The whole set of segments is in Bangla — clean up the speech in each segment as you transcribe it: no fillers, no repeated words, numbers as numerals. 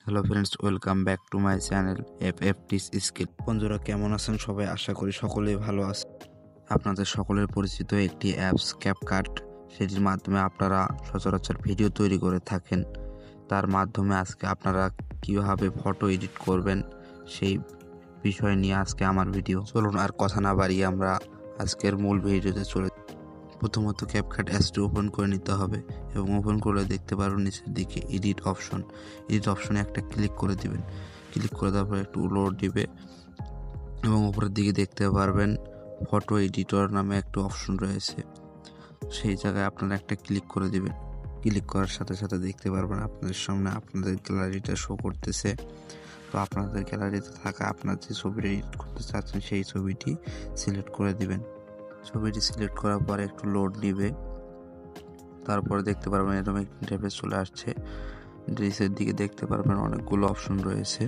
Hello friends, welcome back to my channel এফএফটিস স্কিল। বন্ধুরা কেমন আছেন সবাই? আশা করি সকলেই ভালো আছে। আপনাদের সকলের পরিচিত একটি অ্যাপস ক্যাপকাট, সেটির মাধ্যমে আপনারা সচরাচর ভিডিও তৈরি করে থাকেন। তার মাধ্যমে আজকে আপনারা কীভাবে ফটো এডিট করবেন সেই বিষয় নিয়ে আজকে আমার ভিডিও। চলুন আর কথা না বাড়িয়ে আমরা আজকের মূল ভিডিওতে চলে। প্রথমত ক্যাপকাট অ্যাপসটি ওপেন করে নিতে হবে এবং ওপেন করলে দেখতে পারবেন নিচের দিকে এডিট অপশনে একটা ক্লিক করে দিবেন। ক্লিক করে দেওয়ার পর একটু লোড দিবে এবং উপরের দিকে দেখতে পারবেন ফটো এডিটর নামে একটা অপশন রয়েছে, সেই জায়গায় আপনারা একটা ক্লিক করে দিবেন। ক্লিক করার সাথে সাথে দেখতে পারবেন আপনাদের সামনে আপনাদের গ্যালারিটা শো করতেছে। তো আপনাদের গ্যালারিতে থাকা আপনার যে ছবিটা এডিট করতে চাচ্ছেন সেই ছবিটি সিলেক্ট করে দিবেন। ছবিটি সিলেক্ট করার পরে একটু লোড নিবে, তারপরে দেখতে পারবেন এরকম একটি ইন্টারফেস চলে আসছে। নিচের দিকে দেখতে পারবেন অনেকগুলো অপশন রয়েছে।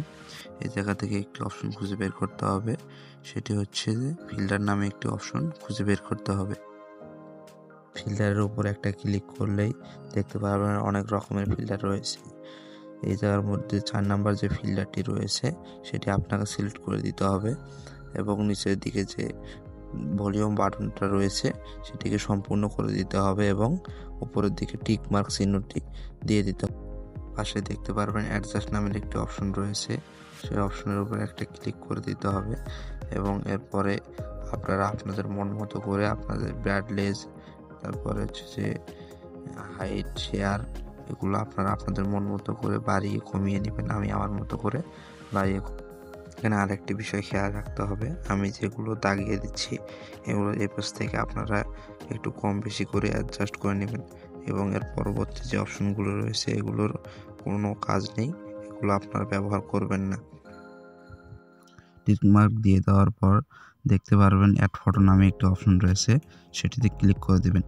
এই জায়গা থেকে একটি অপশন খুঁজে বের করতে হবে, সেটি হচ্ছে যে ফিল্টার নামে একটি অপশন খুঁজে বের করতে হবে। ফিল্টারের উপর একটা ক্লিক করলেই দেখতে পারবেন অনেক রকমের ফিল্টার রয়েছে। এই জায়গার মধ্যে 4 নাম্বার যে ফিল্টারটি রয়েছে সেটি আপনাকে সিলেক্ট করে দিতে হবে এবং নিচের দিকে যে ভলিউম বাটনটা রয়েছে সেটিকে সম্পূর্ণ করে দিতে হবে এবং উপরের দিকে টিক মার্ক চিহ্নটি দিয়ে দিতে হবে। পাশে দেখতে পারবেন অ্যাডজাস্ট নামের একটি অপশন রয়েছে, সেই অপশনের উপর একটা ক্লিক করে দিতে হবে এবং এরপরে আপনারা আপনাদের মন মতো করে আপনাদের ব্রাইটনেস, তারপরে হচ্ছে যে হাইট, শেয়ার, এগুলো আপনারা আপনাদের মন মতো করে বাড়িয়ে কমিয়ে নেবেন। আমি আমার মতো করে বাড়িয়ে। এখানে আরেকটি বিষয় খেয়াল রাখতে হবে, আমি যেগুলো দাগিয়ে দিচ্ছি এগুলো এই পাশ থেকে আপনারা একটু কম বেশি করে অ্যাডজাস্ট করে নেবেন এবং এর পরবর্তী যে অপশনগুলো রয়েছে এগুলোর কোনো কাজ নেই, এগুলো আপনারা ব্যবহার করবেন না। টিক মার্ক দিয়ে দেওয়ার পর দেখতে পারবেন অ্যাড ফটো নামে একটি অপশন রয়েছে, সেটিতে ক্লিক করে দিবেন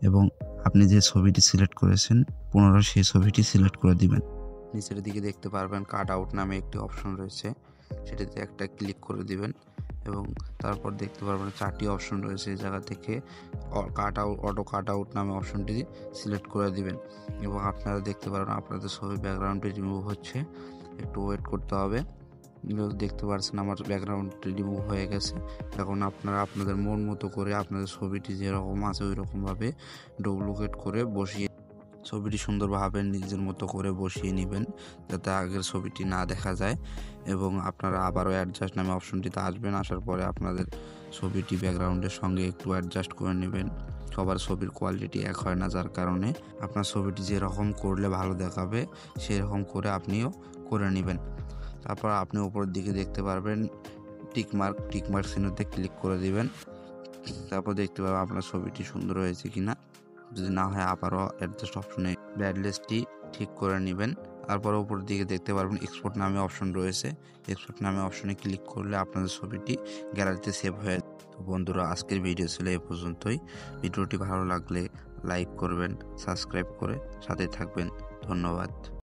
এবং আপনি যে ছবিটি সিলেক্ট করেছেন পুনরায় সেই ছবিটি সিলেক্ট করে দিবেন। নিচের দিকে দেখতে পারবেন কাট আউট নামে একটি অপশন রয়েছে, সেটিতে একটা ক্লিক করে দিবেন এবং তারপর দেখতে পারবেন 4টি অপশন রয়েছে। এই জায়গা থেকে অটো কাট আউট নামে অপশনটি সিলেক্ট করে দিবেন এবং আপনারা দেখতে পারবেন আপনাদের ছবি ব্যাকগ্রাউন্ডটি রিমুভ হচ্ছে। একটু ওয়েট করতে হবে। দেখতে পাচ্ছেন আমার ব্যাকগ্রাউন্ডটি রিমুভ হয়ে গেছে। এখন আপনারা আপনাদের মন মতো করে আপনাদের ছবিটি যেরকম আছে ওই রকমভাবে ডুপ্লিকেট করে বসিয়ে ছবিটি সুন্দরভাবে নিজের মতো করে বসিয়ে নেবেন যাতে আগের ছবিটি না দেখা যায় এবং আপনারা আবারও অ্যাডজাস্ট নামে অপশনটিতে আসবেন। আসার পরে আপনাদের ছবিটি ব্যাকগ্রাউন্ডের সঙ্গে একটু অ্যাডজাস্ট করে নেবেন। সবার ছবির কোয়ালিটি এক হয় না, যার কারণে আপনার ছবিটি যেরকম করলে ভালো দেখাবে সেরকম করে আপনিও করে নেবেন। তারপর আপনি উপরের দিকে দেখতে পারবেন টিকমার্ক চিহ্নতে ক্লিক করে দিবেন। তারপর দেখতে পাবেন আপনার ছবিটি সুন্দর হয়েছে কিনা। যদি না হয় আবারও অ্যাডজাস্ট অপশনে ব্রাইটনেসটি ঠিক করে নেবেন। তারপর উপরের দিকে দেখতে পারবেন এক্সপোর্ট নামে অপশন রয়েছে, এক্সপোর্ট নামে অপশনে ক্লিক করলে আপনাদের ছবিটি গ্যালারিতে সেভ হয়ে যাবে। তো বন্ধুরা আজকের ভিডিও ছিল এই পর্যন্তই। ভিডিওটি ভালো লাগলে লাইক করবেন, সাবস্ক্রাইব করে সাথে থাকবেন। ধন্যবাদ।